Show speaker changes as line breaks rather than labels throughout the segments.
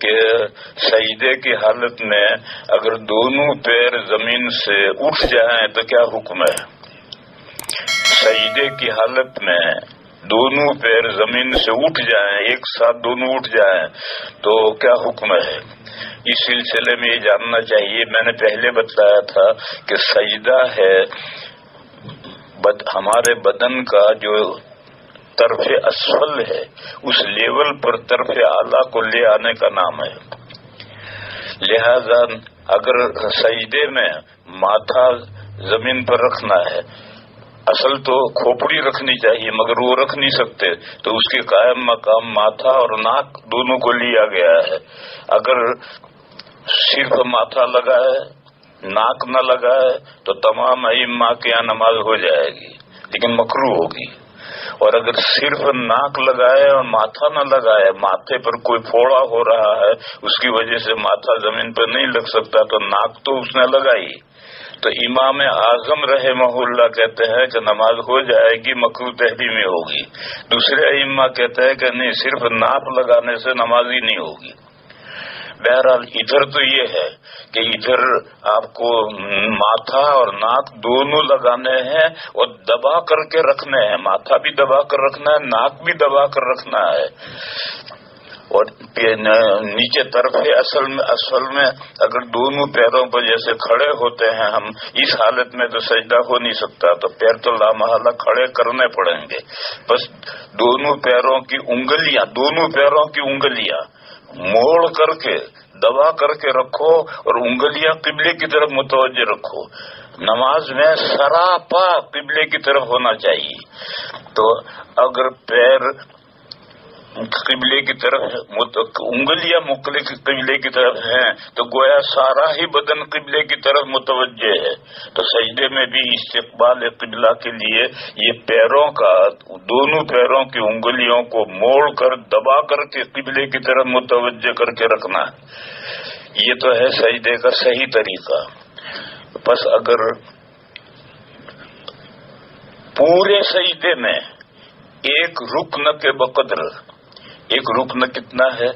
کہ سجدے کی حالت میں اگر دونوں پیر زمین سے اٹھ جائیں تو کیا حکم ہے؟ سجدے کی حالت میں دونوں پیر زمین سے اٹھ جائیں، ایک ساتھ دونوں اٹھ جائیں تو کیا حکم ہے؟ اس سلسلے میں یہ جاننا چاہیے، میں نے پہلے بتایا تھا کہ سجدہ ہے ہمارے بدن کا جو طرف اسفل ہے، اس لیول پر طرف اعلیٰ کو لے آنے کا نام ہے۔ لہذا اگر سجدے میں ماتھا زمین پر رکھنا ہے، اصل تو کھوپڑی رکھنی چاہیے مگر وہ رکھ نہیں سکتے، تو اس کے قائم مقام ماتھا اور ناک دونوں کو لیا گیا ہے۔ اگر صرف ماتھا لگا ہے، ناک نہ لگا ہے، تو تمام ائمہ کے یہاں نماز ہو جائے گی لیکن مکروہ ہوگی۔ اور اگر صرف ناک لگائے اور ماتھا نہ لگائے، ماتھے پر کوئی پھوڑا ہو رہا ہے، اس کی وجہ سے ماتھا زمین پر نہیں لگ سکتا، تو ناک تو اس نے لگائی، تو امام اعظم رحمہ اللہ کہتے ہیں کہ نماز ہو جائے گی، مکروہ تحریمی ہوگی۔ دوسرے ائمہ کہتے ہیں کہ نہیں، صرف ناک لگانے سے نماز ہی نہیں ہوگی۔ بہرحال ادھر تو یہ ہے کہ ادھر آپ کو ماتھا اور ناک دونوں لگانے ہیں اور دبا کر کے رکھنے ہیں، ماتھا بھی دبا کر رکھنا ہے، ناک بھی دبا کر رکھنا ہے۔ اور نیچے طرف اسفل میں اگر دونوں پیروں پر جیسے کھڑے ہوتے ہیں ہم، اس حالت میں تو سجدہ ہو نہیں سکتا، تو پیر تو لامحالہ کھڑے کرنے پڑیں گے۔ بس دونوں پیروں کی انگلیاں موڑ کر کے دبا کر کے رکھو اور انگلیاں قبلے کی طرف متوجہ رکھو۔ نماز میں سراپا قبلے کی طرف ہونا چاہیے۔ تو اگر پیر قبلے کی طرف، انگلیاں مختلف قبلے کی طرف ہیں، تو گویا سارا ہی بدن قبلے کی طرف متوجہ ہے۔ تو سجدے میں بھی استقبال قبلہ کے لیے یہ پیروں کا، دونوں پیروں کی انگلیوں کو موڑ کر دبا کر کے قبلے کی طرف متوجہ کر کے رکھنا ہے۔ یہ تو ہے سجدے کا صحیح طریقہ۔ بس اگر پورے سجدے میں ایک رکن کے بقدر، ایک رکن کتنا ہے؟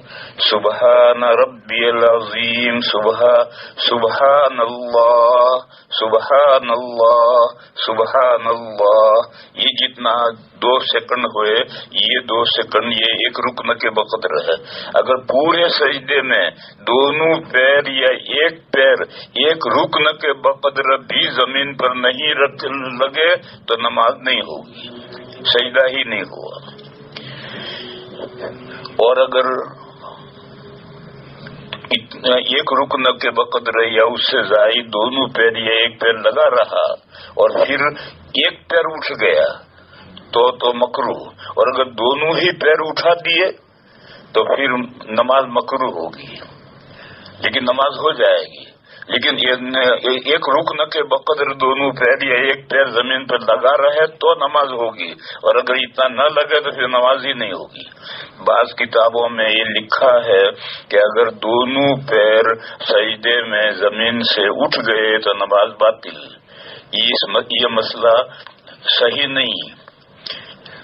سبحان ربی العظیم، سبحان اللہ، سبحان اللہ، سبحان اللہ، یہ جتنا 2 سیکنڈ ہوئے، یہ 2 سیکنڈ یہ ایک رکن کے بقدر ہے۔ اگر پورے سجدے میں دونوں پیر یا ایک پیر ایک رکن کے بقدر بھی زمین پر نہیں لگے تو نماز نہیں ہوگی، سجدہ ہی نہیں ہوا۔ اور اگر ایک رکن کے بقدر یا اس سے زائد دونوں پیر یا ایک پیر لگا رہا اور پھر ایک پیر اٹھ گیا تو مکروہ، اور اگر دونوں ہی پیر اٹھا دیے تو پھر نماز مکروہ ہوگی، لیکن نماز ہو جائے گی۔ لیکن ایک رکن کے بقدر دونوں پیر یا ایک پیر زمین پر لگا رہے تو نماز ہوگی، اور اگر اتنا نہ لگے تو پھر نماز ہی نہیں ہوگی۔ بعض کتابوں میں یہ لکھا ہے کہ اگر دونوں پیر سجدے میں زمین سے اٹھ گئے تو نماز باطل۔ یہ مسئلہ صحیح نہیں،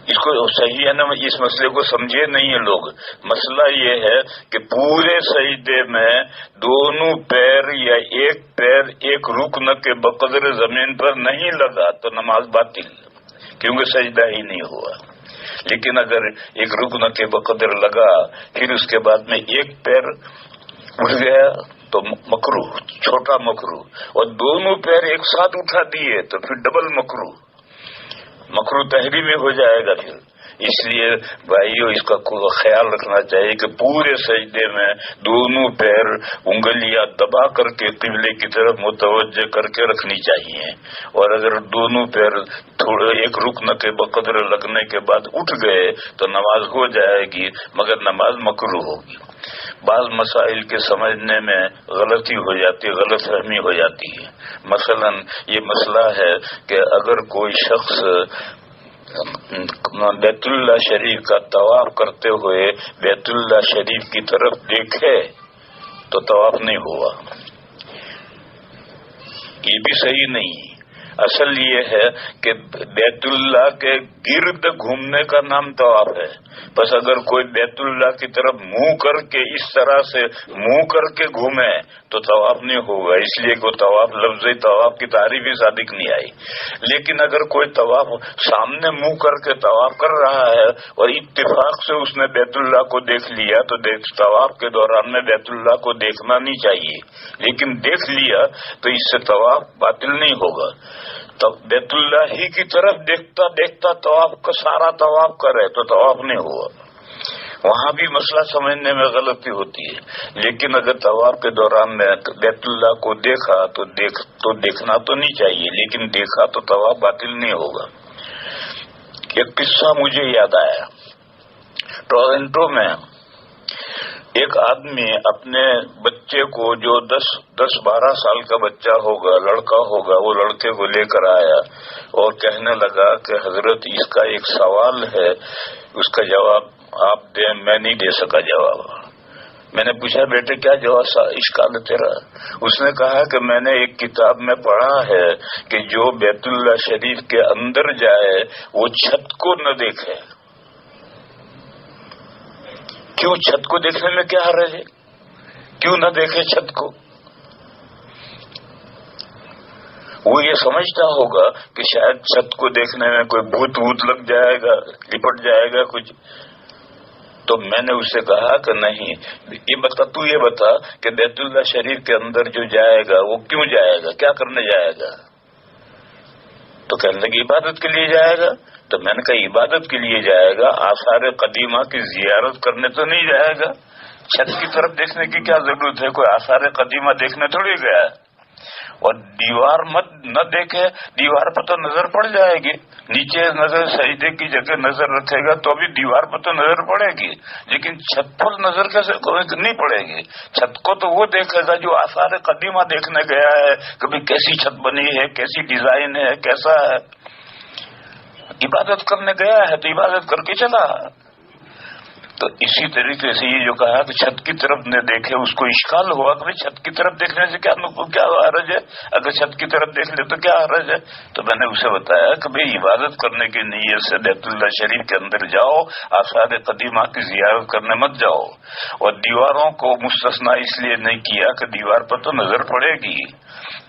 اس کو صحیح ہے نا، اس مسئلے کو سمجھے نہیں ہیں لوگ۔ مسئلہ یہ ہے کہ پورے سجدے میں دونوں پیر یا ایک پیر ایک رکن کے بقدر زمین پر نہیں لگا تو نماز باطل، کیونکہ سجدہ ہی نہیں ہوا۔ لیکن اگر ایک رکن کے بقدر لگا پھر اس کے بعد میں ایک پیر اٹھ گیا تو مکروہ، چھوٹا مکروہ، اور دونوں پیر ایک ساتھ اٹھا دیے تو پھر ڈبل مکروہ تحریمی ہو جائے گا۔ پھر اس لیے بھائیو اس کا خیال رکھنا چاہیے کہ پورے سجدے میں دونوں پیر انگلیاں دبا کر کے قبلے کی طرف متوجہ کر کے رکھنی چاہیے، اور اگر دونوں پیر تھوڑے ایک رکن کے بقدر لگنے کے بعد اٹھ گئے تو نماز ہو جائے گی مگر نماز مکروہ ہوگی۔ بعض مسائل کے سمجھنے میں غلطی ہو جاتی ہے، غلط فہمی ہو جاتی ہے۔ مثلا یہ مسئلہ ہے کہ اگر کوئی شخص بیت اللہ شریف کا طواف کرتے ہوئے بیت اللہ شریف کی طرف دیکھے تو طواف نہیں ہوا، یہ بھی صحیح نہیں۔ اصل یہ ہے کہ بیت اللہ کے گرد گھومنے کا نام طواف ہے. بس اگر کوئی بیت اللہ کی طرف منہ کر کے اس طرح سے منہ کر کے گھومے تو طواف نہیں ہوگا، اس لیے کہ طواف لفظ طواف کی تعریف ہی صادق نہیں آئی. لیکن اگر کوئی طواف سامنے منہ کر کے طواف کر رہا ہے اور اتفاق سے اس نے بیت اللہ کو دیکھ لیا تو طواف کے دوران میں بیت اللہ کو دیکھنا نہیں چاہیے، لیکن دیکھ لیا تو اس سے طواف باطل نہیں ہوگا. تو بیت اللہ ہی کی طرف دیکھتا دیکھتا طواف کا سارا طواف کرے تو طواف نہیں ہوا. وہاں بھی مسئلہ سمجھنے میں غلطی ہوتی ہے. لیکن اگر طواف کے دوران میں بیت اللہ کو دیکھا تو دیکھنا تو نہیں چاہیے، لیکن دیکھا تو طواف باطل نہیں ہوگا. ایک قصہ مجھے یاد آیا. ٹورنٹو میں ایک آدمی اپنے بچے کو جو 10-12 سال کا بچہ ہوگا، لڑکا ہوگا، وہ لڑکے کو لے کر آیا اور کہنے لگا کہ حضرت اس کا ایک سوال ہے، اس کا جواب آپ دیں. میں نہیں دے سکا جواب. میں نے پوچھا بیٹے کیا جواب اشکال ہے تیرا؟ اس نے کہا کہ میں نے ایک کتاب میں پڑھا ہے کہ جو بیت اللہ شریف کے اندر جائے وہ چھت کو نہ دیکھے. کیوں چھت کو دیکھنے میں کیا حرج ہے؟ کیوں نہ دیکھے چھت کو؟ وہ یہ سمجھتا ہوگا کہ شاید چھت کو دیکھنے میں کوئی بھوت ووت لگ جائے گا، لپٹ جائے گا کچھ. تو میں نے اسے کہا کہ نہیں، یہ بتا کہ بیت اللہ شریف کے اندر جو جائے گا وہ کیوں جائے گا، کیا کرنے جائے گا؟ تو کہنے لگے عبادت کے لیے جائے گا. تو میں نے کہا عبادت کے لیے جائے گا، آثار قدیمہ کی زیارت کرنے تو نہیں جائے گا. چھت کی طرف دیکھنے کی کیا ضرورت ہے؟ کوئی آثار قدیمہ دیکھنے تھوڑی گیا. اور دیوار مت نہ دیکھے، دیوار پر تو نظر پڑ جائے گی. نیچے نظر سجدے کی جگہ نظر رکھے گا تو بھی دیوار پر تو نظر پڑے گی، لیکن چھت پر نظر کیسے نہیں پڑے گی؟ چھت کو تو وہ دیکھے گا جو آثار قدیمہ دیکھنے گیا ہے، کبھی کیسی چھت بنی ہے، کیسی ڈیزائن ہے، کیسا ہے. عبادت کرنے گیا ہے تو عبادت کر کے چلا. تو اسی طریقے سے یہ جو کہا کہ چھت کی طرف نہ دیکھے، اس کو اشکال ہوا کہ چھت کی طرف دیکھنے سے کیا حرج ہے؟ اگر چھت کی طرف دیکھ لے تو کیا حرج ہے؟ تو میں نے اسے بتایا کہ بھئی عبادت کرنے کی نیت سے بیت اللہ شریف کے اندر جاؤ، آثار قدیمہ کی زیارت کرنے مت جاؤ. اور دیواروں کو مستثنا اس لیے نہیں کیا کہ دیوار پر تو نظر پڑے گی.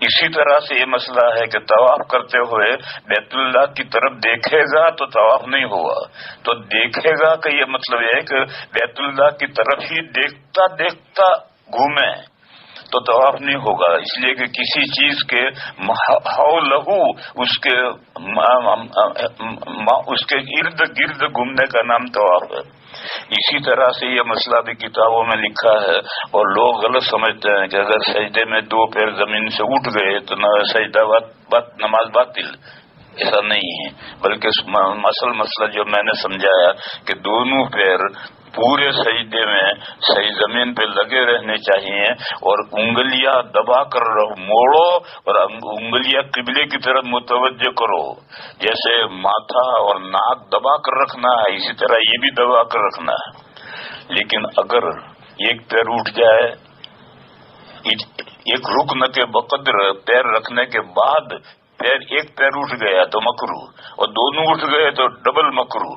اسی طرح سے یہ مسئلہ ہے کہ طواف کرتے ہوئے بیت اللہ کی طرف دیکھے گا تو طواف نہیں ہوا. تو دیکھے گا کہ یہ مطلب ہے کہ بیت اللہ کی طرف ہی دیکھتا دیکھتا گھومے تو طواف نہیں ہوگا. اس لیے کہ کسی چیز کے حولہ اس کے ارد گرد گھومنے کا نام طواف ہے. اسی طرح سے یہ مسئلہ بھی کتابوں میں لکھا ہے اور لوگ غلط سمجھتے ہیں کہ اگر سجدے میں 2 پیر زمین سے اٹھ گئے تو سجدہ نماز باطل. ایسا نہیں ہے، بلکہ مسئلہ جو میں نے سمجھایا کہ دونوں پیر پورے سجدے میں صحیح زمین پہ لگے رہنے چاہیے اور انگلیاں دبا کر موڑو اور انگلیاں قبلے کی طرف متوجہ کرو. جیسے ماتھا اور ناک دبا کر رکھنا ہے اسی طرح یہ بھی دبا کر رکھنا ہے. لیکن اگر ایک پیر اٹھ جائے، ایک رکن کے بقدر پیر رکھنے کے بعد ایک پیر اٹھ گیا تو مکروہ، اور دونوں اٹھ گئے تو ڈبل مکروہ.